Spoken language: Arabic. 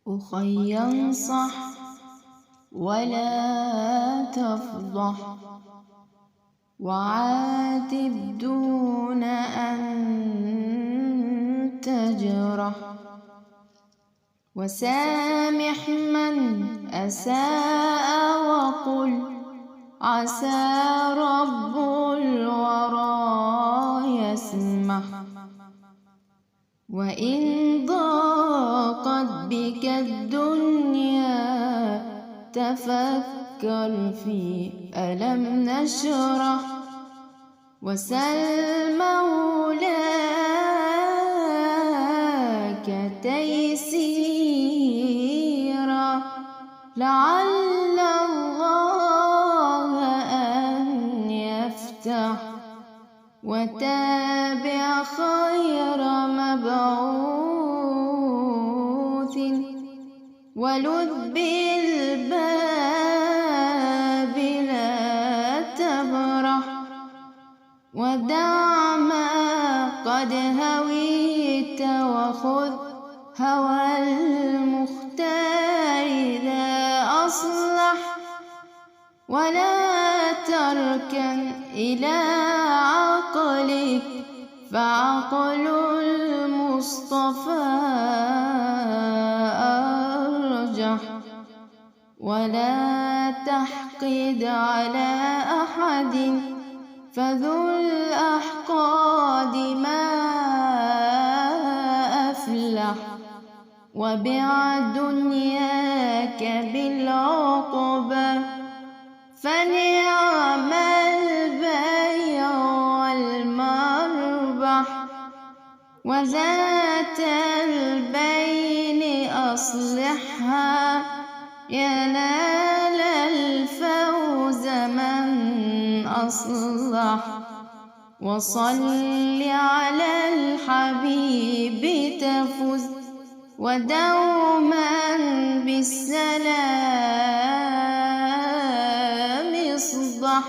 أخي انصح ولا تفضح، وعاتب دون أن تجرح، وسامح من أساء وقل عسى رب الورى يسمح. وإن ضاقت بك الدنيا تفكر في ألم نشرح، وسل مولاك تيسيرا، لعل الله أن يفتح. وتابع خير مبعوث، ولذ بالباب لا تبرح، ودع ما قد هويت وخذ هوى المختار ذا أصلح. ولا تركن إلى عقلك فعقل المصطفى أرجح، ولا تحقد على أحد فذو الأحقاد ما أفلح. وبع دنياك بالعقبى فنعم البيع والمربح، وذات البين أصلحها ينال الفوز من أصلح. وصل على الحبيب تفز ودوما بالسلام اصدح.